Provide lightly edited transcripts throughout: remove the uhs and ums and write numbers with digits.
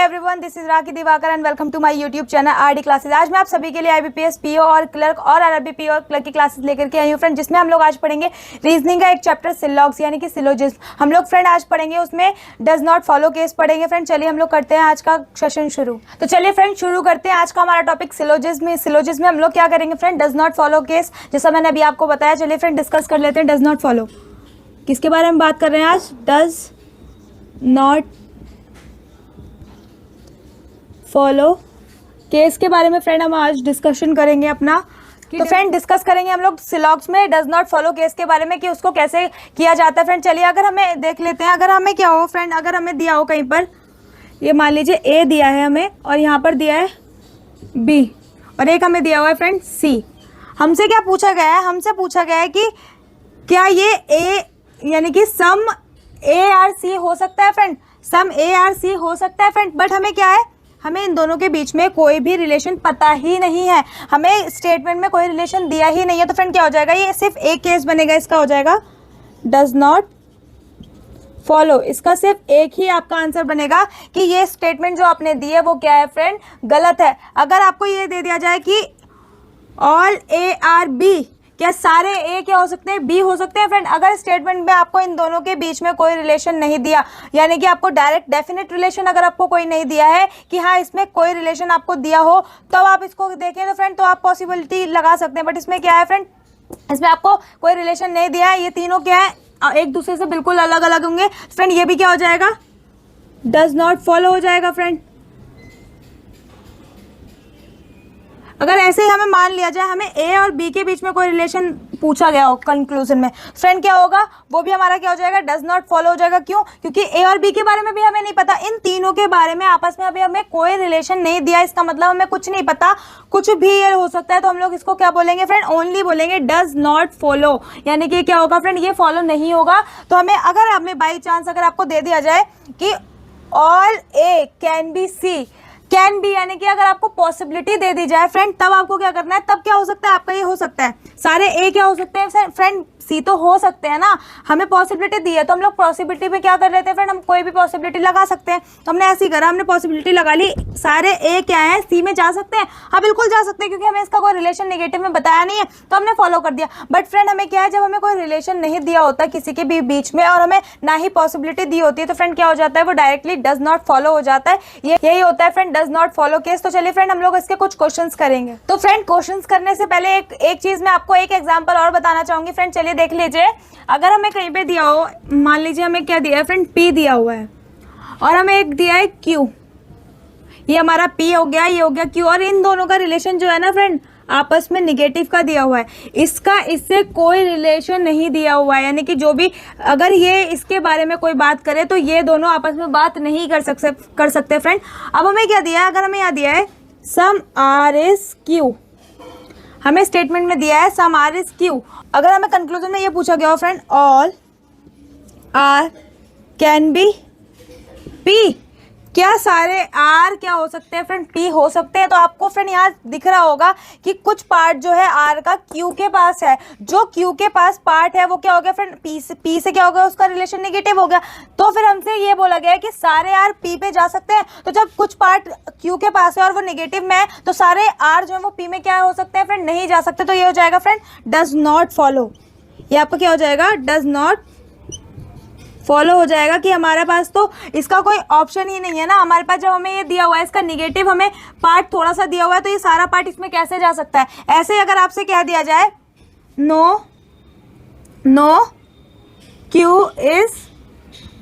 Everyone, this is Rakhi Diwakar and welcome to my YouTube channel RD classes. आज मैं आप सभी के लिए आईबीपीएस पीओ और क्लर्क और आरआरबी पीओ और क्लर्क की क्लासेस लेकर के आई हूँ फ्रेंड, जिसमें हम लोग आज पढ़ेंगे रीजनिंग का एक चैप्टर सिलॉग्स यानी कि सिलोजिज्म। हम लोग फ्रेंड आज पढ़ेंगे उसमें डज नॉट फॉलो केस पढ़ेंगे फ्रेंड। चलिए हम लोग करते हैं आज का सेशन शुरू। तो चलिए फ्रेंड शुरू करते हैं। आज का हमारा टॉपिक सिलोजिज्म। सिलोजिज्म में हम लोग क्या करेंगे friend, does not follow case, जैसा मैंने अभी आपको बताया। चलिए फ्रेंड डिस्कस कर लेते हैं। डज नॉट फॉलो किसके बारे में बात कर रहे हैं आज? डज नॉट फॉलो केस के बारे में फ्रेंड हम आज डिस्कशन करेंगे अपना। तो फ्रेंड डिस्कस करेंगे हम लोग सिलॉग्स में डज नॉट फॉलो केस के बारे में कि उसको कैसे किया जाता है फ्रेंड। चलिए अगर हमें देख लेते हैं, अगर हमें क्या हो फ्रेंड, अगर हमें दिया हो कहीं पर, ये मान लीजिए ए दिया है हमें और यहाँ पर दिया है बी और एक हमें दिया हुआ है फ्रेंड सी। हमसे क्या पूछा गया है? हमसे पूछा गया है कि क्या ये ए यानी कि सम ए आर सी हो सकता है friend, some A R C हो सकता है फ्रेंड। बट हमें क्या है, हमें इन दोनों के बीच में कोई भी रिलेशन पता ही नहीं है, हमें स्टेटमेंट में कोई रिलेशन दिया ही नहीं है। तो फ्रेंड क्या हो जाएगा, ये सिर्फ एक केस बनेगा, इसका हो जाएगा डज नॉट फॉलो। इसका सिर्फ एक ही आपका आंसर बनेगा कि ये स्टेटमेंट जो आपने दी है वो क्या है फ्रेंड, गलत है। अगर आपको ये दे दिया जाए कि ऑल ए आर बी, क्या सारे ए क्या हो सकते हैं, बी हो सकते हैं फ्रेंड। अगर स्टेटमेंट में आपको इन दोनों के बीच में कोई रिलेशन नहीं दिया, यानी कि आपको डायरेक्ट डेफिनेट रिलेशन अगर आपको कोई नहीं दिया है कि हाँ इसमें कोई रिलेशन आपको दिया हो, तब आप इसको देखें तो फ्रेंड तो आप पॉसिबिलिटी लगा सकते हैं। बट इसमें क्या है फ्रेंड, इसमें आपको कोई रिलेशन नहीं दिया है, ये तीनों क्या है एक दूसरे से बिल्कुल अलग अलग होंगे फ्रेंड। ये भी क्या हो जाएगा, डज नॉट फॉलो हो जाएगा फ्रेंड। अगर ऐसे ही हमें मान लिया जाए हमें ए और बी के बीच में कोई रिलेशन पूछा गया हो कंक्लूजन में, फ्रेंड क्या होगा, वो भी हमारा क्या हो जाएगा, डज नॉट फॉलो हो जाएगा। क्यों? क्योंकि ए और बी के बारे में भी हमें नहीं पता, इन तीनों के बारे में आपस में अभी हमें कोई रिलेशन नहीं दिया, इसका मतलब हमें कुछ नहीं पता, कुछ भी ये हो सकता है। तो हम लोग इसको क्या बोलेंगे फ्रेंड, ओनली बोलेंगे डज नॉट फॉलो, यानी कि क्या होगा फ्रेंड, ये फॉलो नहीं होगा। तो हमें अगर हमें बाई चांस अगर आपको दे दिया जाए कि all A can be C, can be यानी कि अगर आपको पॉसिबिलिटी दे दी जाए फ्रेंड, तब आपको क्या करना है, तब क्या हो सकता है आपका, ये हो सकता है सारे ए क्या हो सकते हैं फ्रेंड, सी तो हो सकते हैं ना। हमें पॉसिबिलिटी दी है तो हम लोग पॉसिबिलिटी में क्या कर रहे थे फ्रेंड, हम कोई भी पॉसिबिलिटी लगा सकते हैं। तो हमने ऐसे ही करा, हमने पॉसिबिलिटी लगा ली, सारे ए क्या है सी में जा सकते हैं, हाँ बिल्कुल जा सकते हैं, क्योंकि हमें इसका कोई रिलेशन नेगेटिव में बताया नहीं है तो हमने फॉलो कर दिया। बट फ्रेंड हमें क्या है, जब हमें कोई रिलेशन नहीं दिया होता किसी के भी बीच में और हमें ना ही पॉसिबिलिटी दी होती है, तो फ्रेंड क्या हो जाता है, वो डायरेक्टली डज नॉट फॉलो हो जाता है। यही होता है friend does not follow case. तो चलिए फ्रेंड हम लोग इसके कुछ क्वेश्चंस करेंगे। तो फ्रेंड क्वेश्चंस करने से पहले एक चीज मैं आपको एक एग्जांपल और बताना चाहूंगी फ्रेंड। चलिए देख लीजिए, अगर हमें कहीं पे दिया हो, मान लीजिए हमें क्या दिया है फ्रेंड, P दिया हुआ है और हमें एक दिया है Q, ये हमारा P हो गया, ये हो गया Q, और इन दोनों का रिलेशन जो है ना फ्रेंड आपस में निगेटिव का दिया हुआ है, इसका इससे कोई रिलेशन नहीं दिया हुआ है, यानी कि जो भी अगर ये इसके बारे में कोई बात करे तो ये दोनों आपस में बात नहीं कर सकते फ्रेंड। अब हमें क्या दिया है, अगर हमें यहाँ दिया है सम आर इज Q, हमें स्टेटमेंट में दिया है सम आर इज Q। अगर हमें कंक्लूजन में ये पूछा गया हो friend all R can be P, क्या सारे आर क्या हो सकते हैं फ्रेंड, P हो सकते हैं। तो आपको फ्रेंड यहाँ दिख रहा होगा कि कुछ पार्ट जो है आर का Q के पास है, जो Q के पास पार्ट है वो क्या हो गया फ्रेंड, P से क्या हो गया, उसका रिलेशन नेगेटिव हो गया। तो फिर हमसे ये बोला गया है कि सारे आर P पे जा सकते हैं। तो जब कुछ पार्ट Q के पास है और वो नेगेटिव में है, तो सारे आर जो है वो P में क्या हो सकते हैं फ्रेंड, नहीं जा सकते। तो ये हो जाएगा फ्रेंड डज नॉट फॉलो, ये आपका क्या हो जाएगा, डज नॉट फॉलो हो जाएगा कि हमारे पास तो इसका कोई ऑप्शन ही नहीं है ना। हमारे पास जब हमें ये दिया हुआ है, इसका निगेटिव हमें पार्ट थोड़ा सा दिया हुआ है, तो ये सारा पार्ट इसमें कैसे जा सकता है। ऐसे ही अगर आपसे क्या दिया जाए, नो Q इज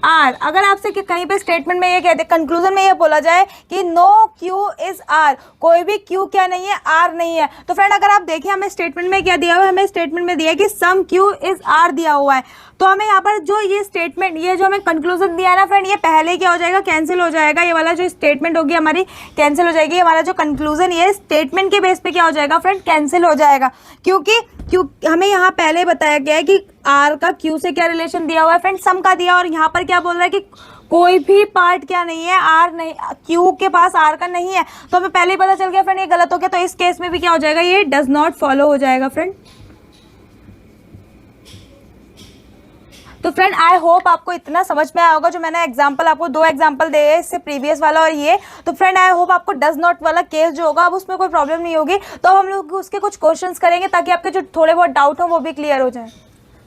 आर, अगर आपसे कहीं पे स्टेटमेंट में ये कहते, कंक्लूजन में ये बोला जाए कि नो Q इज आर, कोई भी Q क्या नहीं है, आर नहीं है। तो फ्रेंड अगर आप देखिए हमें स्टेटमेंट में क्या दिया हुआ है, हमें स्टेटमेंट में दिया है कि सम Q इज आर दिया हुआ है। तो हमें यहाँ पर जो ये स्टेटमेंट, ये जो हमें कंक्लूजन दिया है ना फ्रेंड, ये पहले क्या हो जाएगा, कैंसिल हो जाएगा। ये वाला जो स्टेटमेंट होगी हमारी कैंसिल हो जाएगी, हमारा जो कंक्लूजन ये स्टेटमेंट के बेस पे क्या हो जाएगा फ्रेंड, कैंसिल हो जाएगा। क्योंकि हमें यहाँ पहले बताया गया है कि आर का Q से क्या रिलेशन दिया हुआ है फ्रेंड, सम का दिया, और यहाँ पर क्या बोल रहा है कि कोई भी पार्ट क्या नहीं है, आर नहीं, Q के पास आर का नहीं है। तो हमें पहले ही पता चल गया फ्रेंड ये गलत हो गया। तो इस केस में भी क्या हो जाएगा, ये डज नॉट फॉलो हो जाएगा फ्रेंड। तो फ्रेंड आई होप आपको इतना समझ में आया होगा, जो मैंने एग्जांपल आपको 2 एग्जांपल दिए इससे प्रीवियस वाला और ये। तो फ्रेंड आई होप आपको डज नॉट वाला केस जो होगा अब उसमें कोई प्रॉब्लम नहीं होगी। तो अब हम लोग उसके कुछ क्वेश्चंस करेंगे ताकि आपके जो थोड़े बहुत डाउट हो वो भी क्लियर हो जाए।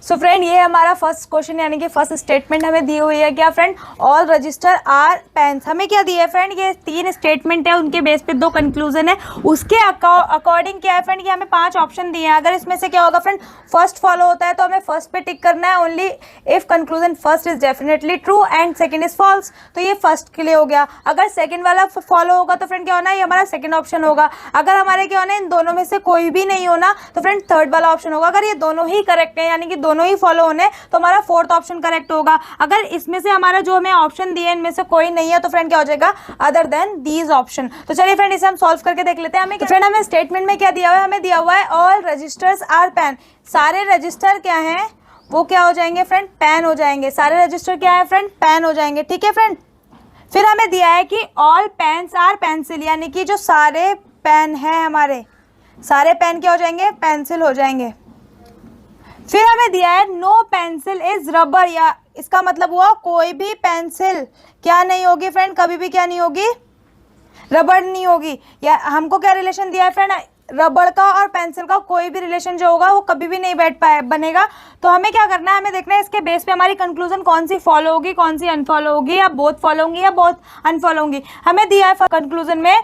सो फ्रेंड ये हमारा फर्स्ट क्वेश्चन यानी कि फर्स्ट स्टेटमेंट हमें दी हुई है क्या friend, all register are pens. हमें क्या दिया है फ्रेंड, ये 3 स्टेटमेंट है, उनके बेस पे 2 कंक्लूजन है, उसके अकॉर्डिंग क्या है फ्रेंड कि हमें 5 ऑप्शन दिए हैं। अगर इसमें से क्या होगा फ्रेंड, फर्स्ट फॉलो होता है तो हमें फर्स्ट पे टिक करना है, only if conclusion first is definitely true and second is false. तो ये फर्स्ट के लिए हो गया। अगर सेकेंड वाला फॉलो होगा तो फ्रेंड क्या होना है, ये हमारा सेकेंड ऑप्शन होगा। अगर हमारे क्या होना है, इन दोनों में से कोई भी नहीं होना तो फ्रेंड थर्ड वाला ऑप्शन होगा। अगर ये दोनों ही करेक्ट है यानी कि दोनों ही फॉलो होने तो हमारा फोर्थ ऑप्शन करेक्ट होगा। अगर इसमें से हमारा जो हमें ऑप्शन दिए इनमें से कोई नहीं है तो फ्रेंड क्या हो जाएगा, अदर देन दीज ऑप्शन। तो चलिए फ्रेंड इसे हम सॉल्व करके देख लेते हैं। हमें तो फ्रेंड हमें स्टेटमेंट में क्या दिया हुआ है, हमें दिया हुआ है ऑल रजिस्टर्स आर पेन। सारे रजिस्टर क्या हैं वो क्या हो जाएंगे फ्रेंड, पेन हो जाएंगे। सारे रजिस्टर क्या है फ्रेंड, पेन हो जाएंगे। ठीक है फ्रेंड। फिर हमें दिया है कि ऑल पेन्स आर पेंसिल, यानी कि जो सारे पेन हैं हमारे, सारे पेन क्या हो जाएंगे, पेंसिल हो जाएंगे। फिर हमें दिया है नो पेंसिल इज रबर, या इसका मतलब हुआ कोई भी पेंसिल क्या नहीं होगी फ्रेंड, कभी भी क्या नहीं होगी, रबर नहीं होगी। या हमको क्या रिलेशन दिया है फ्रेंड, रबर का और पेंसिल का कोई भी रिलेशन जो होगा वो कभी भी नहीं बनेगा। तो हमें क्या करना है, हमें देखना है इसके बेस पे हमारी कंक्लूजन कौन सी फॉलो होगी कौन सी अनफॉलो होगी, या बोथ फॉलो होंगी या बोथ अनफॉलो होंगी। हमें दिया है कंक्लूजन में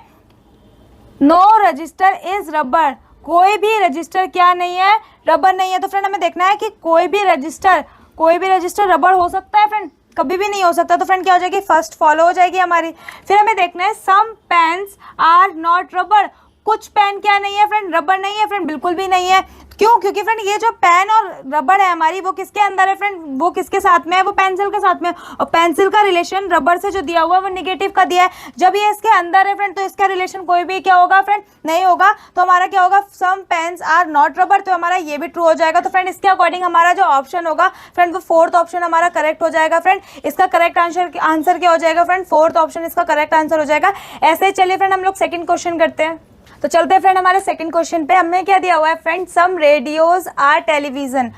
नो रजिस्टर इज रबर, कोई भी रजिस्टर क्या नहीं है, रबर नहीं है। तो फ्रेंड हमें देखना है कि कोई भी रजिस्टर रबर हो सकता है फ्रेंड, कभी भी नहीं हो सकता। तो फ्रेंड क्या हो जाएगी, फर्स्ट फॉलो हो जाएगी हमारी। फिर हमें देखना है सम पेन्स आर नॉट रबर, कुछ पेन क्या नहीं है फ्रेंड, रबर नहीं है फ्रेंड, बिल्कुल भी नहीं है। क्यों, क्योंकि फ्रेंड ये जो पेन और रबर है हमारी वो किसके अंदर है फ्रेंड, वो किसके साथ में है, वो पेंसिल के साथ में। और पेंसिल का रिलेशन रबर से जो दिया हुआ है वो नेगेटिव का दिया है। जब ये इसके अंदर है फ्रेंड तो इसका रिलेशन कोई भी क्या होगा फ्रेंड, नहीं होगा। तो हमारा क्या होगा, सम पेन्स आर नॉट रबर, तो हमारा ये भी ट्रू हो जाएगा। तो फ्रेंड इसके अकॉर्डिंग हमारा जो ऑप्शन होगा फ्रेंड वो फोर्थ ऑप्शन हमारा करेक्ट हो जाएगा। फ्रेंड इसका करेक्ट आंसर क्या हो जाएगा फ्रेंड, फोर्थ ऑप्शन इसका करेक्ट आंसर हो जाएगा। ऐसे चलिए फ्रेंड हम लोग सेकंड क्वेश्चन करते हैं। तो चलते हैं फ्रेंड हमारे सेकंड क्वेश्चन पे। हमें क्या दिया हुआ है friend, some radios are television,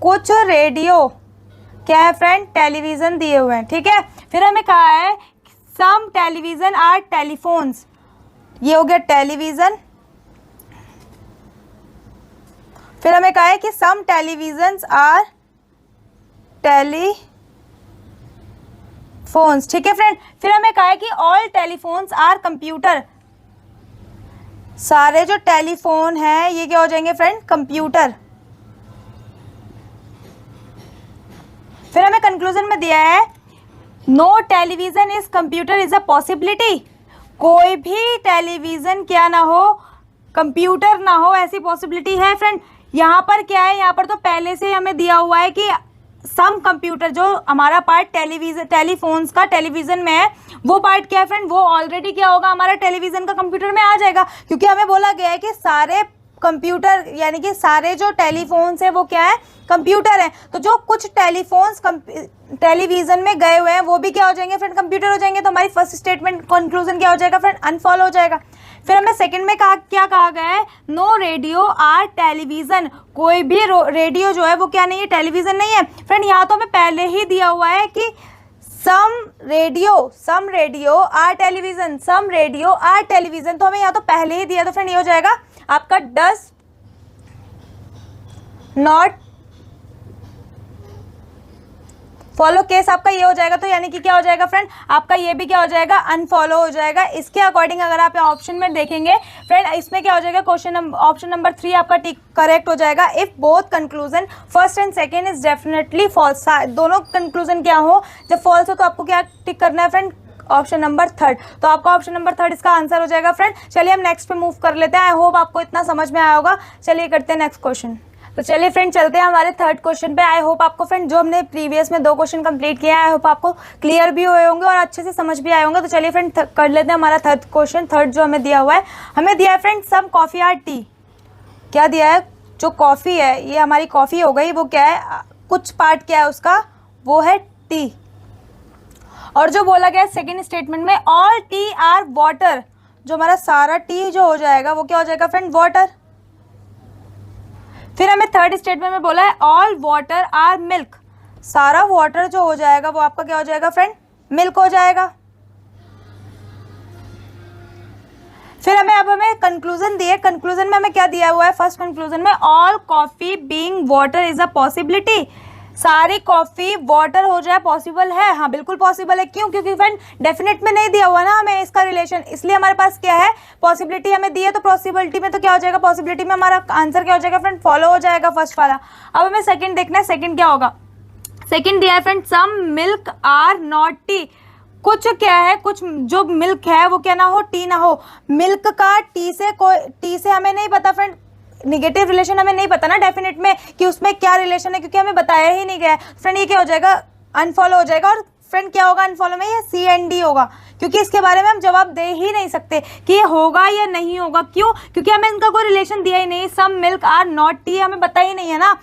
कुछ रेडियो क्या है फ्रेंड, टेलीविजन दिए हुए हैं। ठीक है। फिर हमें कहा है सम टेलीविजन आर टेलीफोन्स, ये हो गया टेलीविजन। फिर हमें कहा है कि सम टेलीविजन्स आर टेलीफोन्स। ठीक है फ्रेंड। फिर हमें कहा है कि ऑल टेलीफोन्स आर कंप्यूटर, सारे जो टेलीफोन है ये क्या हो जाएंगे फ्रेंड, कंप्यूटर। फिर हमें कंक्लूजन में दिया है no television is computer is a possibility, कोई भी टेलीविजन क्या ना हो, कंप्यूटर ना हो, ऐसी पॉसिबिलिटी है फ्रेंड। यहाँ पर क्या है, यहाँ पर तो पहले से हमें दिया हुआ है कि सम कंप्यूटर, जो हमारा पार्ट टेलीफोन्स का टेलीविजन में है वो पार्ट क्या है फ्रेंड, वो ऑलरेडी क्या होगा, हमारा टेलीविजन का कंप्यूटर में आ जाएगा। क्योंकि हमें बोला गया है कि सारे कंप्यूटर यानी कि सारे जो टेलीफोन्स है वो क्या है, कंप्यूटर है। तो जो कुछ टेलीफोन्स टेलीविजन में गए हुए हैं वो भी क्या हो जाएंगे फ्रेंड, कंप्यूटर हो जाएंगे। तो हमारी फर्स्ट स्टेटमेंट कंक्लूजन क्या हो जाएगा फ्रेंड, अनफॉलो हो जाएगा। फिर हमें सेकंड में क्या कहा गया है, नो रेडियो आर टेलीविजन, कोई भी रेडियो जो है वो क्या नहीं है, टेलीविजन नहीं है। फ्रेंड यहाँ तो हमें पहले ही दिया हुआ है कि some radio are television, some radio are television, तो हमें यहाँ तो पहले ही दिया। तो फ्रेंड ये हो जाएगा आपका डज नॉट फॉलो केस आपका ये हो जाएगा। तो यानी कि क्या हो जाएगा फ्रेंड, आपका ये भी क्या हो जाएगा, अनफॉलो हो जाएगा। इसके अकॉर्डिंग अगर आप ऑप्शन में देखेंगे फ्रेंड, इसमें क्या हो जाएगा, ऑप्शन नंबर 3 आपका टिक करेक्ट हो जाएगा। If both conclusion first and second is definitely false, दोनों कंक्लूजन क्या हो, जब फॉल्स हो तो आपको क्या टिक करना है फ्रेंड, ऑप्शन नंबर 3। तो आपका ऑप्शन नंबर 3 इसका आंसर हो जाएगा फ्रेंड। चलिए हम नेक्स्ट पे मूव कर लेते हैं। आई होप आपको इतना समझ में आया होगा। चलिए करते हैं नेक्स्ट क्वेश्चन। तो चलिए फ्रेंड चलते हैं हमारे थर्ड क्वेश्चन पे। आई होप आपको फ्रेंड जो हमने प्रीवियस में 2 क्वेश्चन कंप्लीट किया है, आई होप आपको क्लियर भी हुए होंगे और अच्छे से समझ भी आए होंगे। तो चलिए फ्रेंड कर लेते हैं हमारा थर्ड क्वेश्चन। थर्ड जो हमें दिया हुआ है, हमें दिया है friend some coffee are tea, क्या दिया है, जो कॉफी है ये हमारी कॉफी हो गई, वो क्या है, कुछ पार्ट क्या है उसका, वो है टी। और जो बोला गया है सेकेंड स्टेटमेंट में, ऑल टी आर वाटर, जो हमारा सारा टी जो हो जाएगा वो क्या हो जाएगा फ्रेंड, वाटर। फिर हमें थर्ड स्टेटमेंट में बोला है ऑल वाटर आर मिल्क, सारा वाटर जो हो जाएगा वो आपका क्या हो जाएगा फ्रेंड, मिल्क हो जाएगा। फिर हमें कंक्लूजन दिए, कंक्लूजन में हमें क्या दिया हुआ है, फर्स्ट कंक्लूजन में all coffee being water is a possibility, सारी कॉफी वाटर हो जाए पॉसिबल है, हाँ बिल्कुल पॉसिबल है। क्यों? क्योंकि फ्रेंड डेफिनेट में नहीं दिया हुआ ना हमें इसका रिलेशन, इसलिए हमारे पास क्या है, पॉसिबिलिटी हमें दी है, तो पॉसिबिलिटी में तो क्या हो जाएगा, पॉसिबिलिटी में हमारा आंसर क्या हो जाएगा फ्रेंड, फॉलो हो जाएगा फर्स्ट वाला। अब हमें सेकंड देखना है, सेकंड क्या होगा। सेकंड दिया है friend some milk are not tea, कुछ क्या है, कुछ जो मिल्क है वो क्या ना हो, टी ना हो। मिल्क का टी से हमें नहीं पता फ्रेंड, निगेटिव रिलेशन हमें नहीं पता ना डेफिनेट में कि उसमें क्या रिलेशन है, क्योंकि हमें बताया ही नहीं गया फ्रेंड। ये क्या हो जाएगा, अनफॉलो हो जाएगा। और फ्रेंड क्या होगा अनफॉलो में, ये सी एंड डी होगा, क्योंकि इसके बारे में हम जवाब दे ही नहीं सकते कि ये होगा या नहीं होगा। क्यों? क्योंकि हमें इनका कोई रिलेशन दिया ही नहीं, some milk are not tea हमें पता ही नहीं है ना।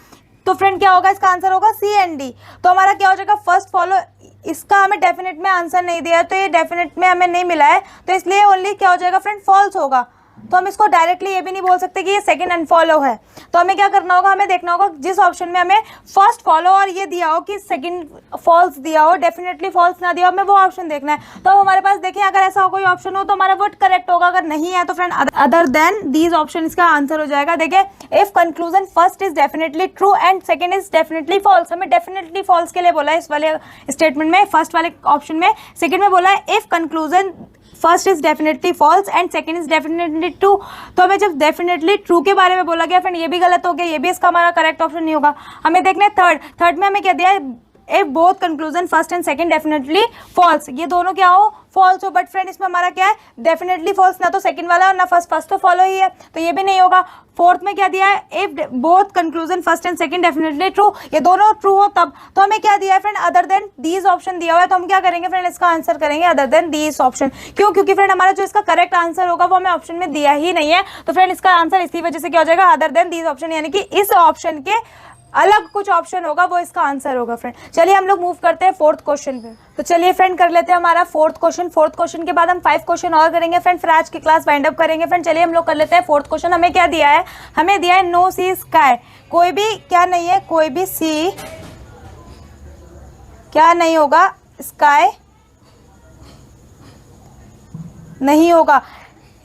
तो फ्रेंड क्या होगा, इसका आंसर होगा सी एंड डी। तो हमारा क्या हो जाएगा, फर्स्ट फॉलो, इसका हमें डेफिनेट में आंसर नहीं दिया है, तो ये डेफिनेट में हमें नहीं मिला है, तो इसलिए ओनली क्या हो जाएगा फ्रेंड, फॉल्स होगा। तो हम इसको डायरेक्टली ये भी नहीं बोल सकते कि ये सेकंड अनफॉलो है। तो हमें क्या करना होगा, हमें देखना होगा जिस ऑप्शन में हमें फर्स्ट फॉलो और ये दिया हो कि सेकंड फॉल्स दिया हो, डेफिनेटली फॉल्स ना दिया हो, हमें वो ऑप्शन देखना है। तो हमारे पास देखिए अगर ऐसा कोई ऑप्शन हो तो हमारा वर्ड करेक्ट होगा, अगर नहीं है तो friend other than these option इसका आंसर हो जाएगा। देखिए if conclusion first is definitely true and second is definitely false, हमें डेफिनेटली फॉल्स के लिए बोला है इस वाले स्टेटमेंट में, फर्स्ट वाले ऑप्शन में। सेकंड में बोला है if conclusion first is definitely false and second is definitely true. तो हमें जब डेफिनेटली ट्रू के बारे में बोला गया फ्रेंड, ये भी गलत हो गया, ये भी इसका हमारा करेक्ट ऑप्शन नहीं होगा। हमें देखना है थर्ड में हमें क्या दिया है, if both conclusion first and second definitely false, ये दोनों क्या हो, फॉल्स हो। बट फ्रेंड इसमें हमारा क्या है, डेफिनेटली फॉल्स, ना तो सेकंड वाला और ना फर्स्ट तो फॉलो ही है, तो ये भी नहीं होगा। फोर्थ में क्या दिया है, if both conclusion first and second definitely true, ये दोनों ट्रू हो तब। तो हमें क्या दिया है friend, other than these option दिया हुआ है, तो हम क्या करेंगे फ्रेंड, इसका आंसर करेंगे अदर देन दीज ऑप्शन। क्यों? क्योंकि फ्रेंड हमारा जो इसका करेक्ट आंसर होगा वो हमें ऑप्शन में दिया ही नहीं है, तो फ्रेंड इसका आंसर इसी वजह से क्या हो जाएगा, अदर देन दीज ऑप्शन, यानी कि इस ऑप्शन के अलग कुछ ऑप्शन होगा वो इसका आंसर होगा फ्रेंड। चलिए हम लोग मूव करते हैं फोर्थ क्वेश्चन पे। तो चलिए फ्रेंड कर लेते हैं हमारा फोर्थ क्वेश्चन। फोर्थ क्वेश्चन के बाद हम 5 क्वेश्चन और करेंगे फ्रेंड, फिर आज की क्लास वाइंड अप करेंगे फ्रेंड। चलिए हम लोग कर लेते हैं फोर्थ क्वेश्चन। हमें क्या दिया है, हमें दिया है नो सी स्काई, कोई भी क्या नहीं है, कोई भी सी क्या नहीं होगा, स्काई नहीं होगा।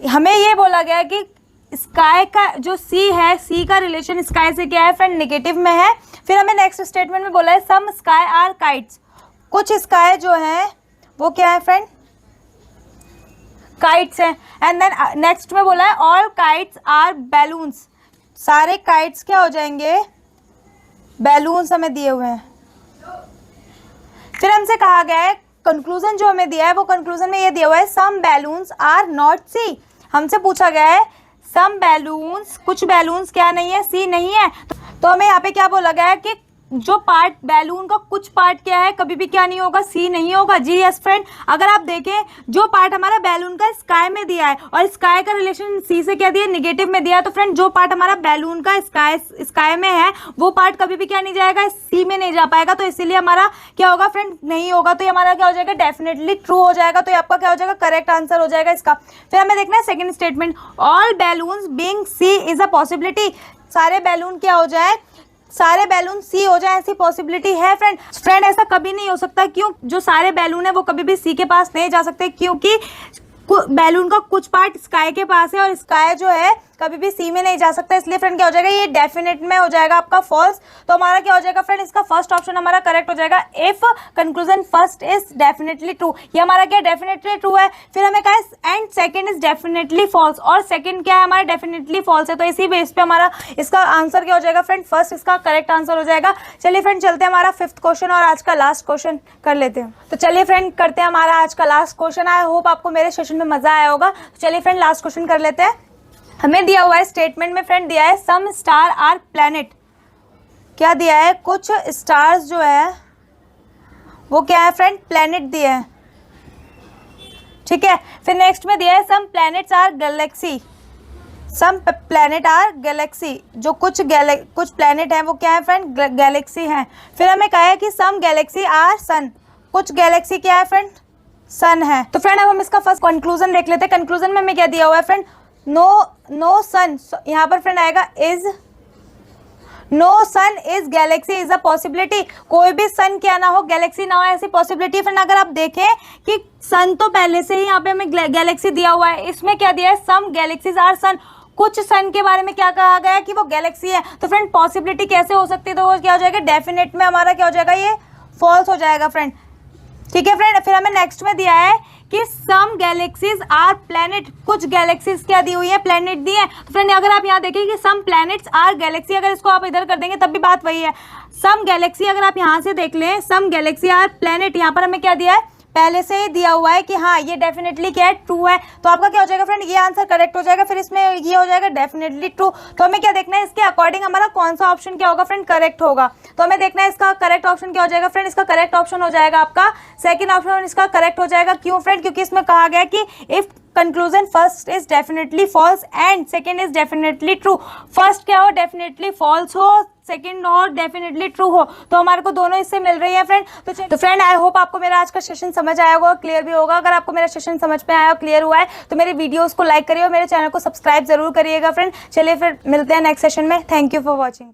हमें ये बोला गया है कि स्काई का जो सी है, सी का रिलेशन स्काई से क्या है फ्रेंड, नेगेटिव में है। फिर हमें नेक्स्ट स्टेटमेंट में बोला है सम स्काई आर काइट्स, कुछ स्काई जो है वो क्या है फ्रेंड, काइट्स हैं। एंड देन नेक्स्ट में बोला है ऑल काइट्स आर बैलून्स, सारे काइट्स क्या हो जाएंगे, बैलून्स हमें दिए हुए हैं। फिर हमसे कहा गया है कंक्लूजन जो हमें दिया है वो कंक्लूजन में ये दिया हुआ है सम बैलून्स आर नॉट सी, हमसे पूछा गया है सम बैलून्स, कुछ बैलून्स क्या नहीं है, सी नहीं है। तो हमें यहाँ पे क्या बोला गया है कि जो पार्ट बैलून का कुछ पार्ट क्या है, कभी भी क्या नहीं होगा, सी नहीं होगा। जी यस फ्रेंड, अगर आप देखें जो पार्ट हमारा बैलून का स्काई में दिया है और स्काई का रिलेशन सी से क्या दिया, निगेटिव में दिया है, तो फ्रेंड जो पार्ट हमारा बैलून का स्काई में है वो पार्ट कभी भी क्या नहीं जाएगा, सी में नहीं जा पाएगा। तो इसीलिए हमारा क्या होगा फ्रेंड, नहीं होगा। तो ये हमारा क्या हो जाएगा, डेफिनेटली ट्रू हो जाएगा। तो ये आपका क्या हो जाएगा, करेक्ट आंसर हो जाएगा इसका। फिर हमें देखना है second statement, all balloons being C is a possibility, सारे बैलून क्या हो जाए, सारे बैलून सी हो जाए, ऐसी पॉसिबिलिटी है फ्रेंड ऐसा कभी नहीं हो सकता। क्यों? जो सारे बैलून है वो कभी भी सी के पास नहीं जा सकते, क्योंकि बैलून का कुछ पार्ट स्काई के पास है और स्काई जो है कभी भी सी में नहीं जा सकता। इसलिए फ्रेंड क्या हो जाएगा, ये डेफिनेट में हो जाएगा आपका फॉल्स। तो हमारा क्या हो जाएगा फ्रेंड, इसका फर्स्ट ऑप्शन हमारा करेक्ट हो जाएगा, if conclusion first is definitely true, ये हमारा क्या डेफिनेटली ट्रू है। फिर हमें कहा है and second is definitely false, और सेकंड क्या है हमारा, डेफिनेटली फॉल्स है। तो इसी बेस पे हमारा इसका आंसर क्या हो जाएगा फ्रेंड, फर्स्ट इसका करेक्ट आंसर हो जाएगा। चलिए फ्रेंड चलते हैं हमारा फिफ्थ क्वेश्चन और आज का लास्ट क्वेश्चन कर लेते हैं। तो चलिए फ्रेंड करते हैं हमारा आज का लास्ट क्वेश्चन। आई होप आपको मेरे सेशन में मजा आया होगा। चलिए फ्रेंड लास्ट क्वेश्चन कर लेते हैं। हमें दिया हुआ है स्टेटमेंट में फ्रेंड दिया है सम स्टार आर प्लैनेट, क्या दिया है, कुछ स्टार्स जो है वो क्या है फ्रेंड, प्लैनेट दिए हैं, ठीक है। फिर नेक्स्ट में दिया है some planets are galaxy, some planet are galaxy, जो कुछ प्लैनेट हैं वो क्या है फ्रेंड, गैलेक्सी हैं। फिर हमें कहा है कि सम गैलेक्सी आर सन, कुछ गैलेक्सी क्या है फ्रेंड, सन है। तो फ्रेंड अब हम इसका फर्स्ट कंक्लूजन देख लेते हैं। कंक्लूजन में हमें क्या दिया हुआ है फ्रेंड, नो सन, यहाँ पर फ्रेंड आएगा is no sun is galaxy is a possibility, कोई भी सन क्या ना हो, गैलेक्सी ना हो, ऐसी पॉसिबिलिटी। फ्रेंड अगर आप देखें कि सन तो पहले से ही यहाँ पे हमें गैलेक्सी दिया हुआ है, इसमें क्या दिया है, सम गैलेक्सीज आर सन, कुछ सन के बारे में क्या कहा गया है कि वो गैलेक्सी है। तो फ्रेंड पॉसिबिलिटी कैसे हो सकती है, तो वो क्या हो जाएगा, डेफिनेट में हमारा क्या हो जाएगा, ये फॉल्स हो जाएगा फ्रेंड। ठीक है फ्रेंड, फिर हमें नेक्स्ट में दिया है कि सम गैलेक्सीज आर प्लैनेट, कुछ गैलेक्सीज क्या दी हुई है, प्लैनेट दी है। तो फ्रेंड अगर आप यहाँ देखें कि सम प्लैनेट्स आर गैलेक्सी, अगर इसको आप इधर कर देंगे तब भी बात वही है। सम गैलेक्सी अगर आप यहाँ से देख लें, सम गैलेक्सी आर प्लैनेट, यहाँ पर हमें क्या दिया है, पहले से ही दिया हुआ है कि हाँ ये डेफिनेटली क्या है, ट्रू है। तो आपका क्या हो जाएगा फ्रेंड, ये आंसर करेक्ट हो जाएगा। फिर इसमें ये हो जाएगा डेफिनेटली ट्रू। तो हमें क्या देखना है, इसके अकॉर्डिंग हमारा कौन सा ऑप्शन क्या होगा फ्रेंड, करेक्ट होगा। तो हमें देखना है इसका करेक्ट ऑप्शन क्या हो जाएगा फ्रेंड, इसका करेक्ट ऑप्शन हो जाएगा आपका सेकंड ऑप्शन, इसका करेक्ट हो जाएगा। क्यों फ्रेंड, क्योंकि इसमें कहा गया कि if conclusion first is definitely false and second is definitely true, first क्या हो, डेफिनेटली फॉल्स हो, सेकंड और डेफिनेटली ट्रू हो, तो हमारे को दोनों इससे मिल रही है फ्रेंड। तो फ्रेंड आई होप आपको मेरा आज का सेशन समझ आया होगा, क्लियर भी होगा। अगर आपको मेरा सेशन समझ में आया और क्लियर हुआ है तो मेरे वीडियोस को लाइक करिए और मेरे चैनल को सब्सक्राइब जरूर करिएगा फ्रेंड। चलिए फिर मिलते हैं नेक्स्ट सेशन में। Thank you for watching.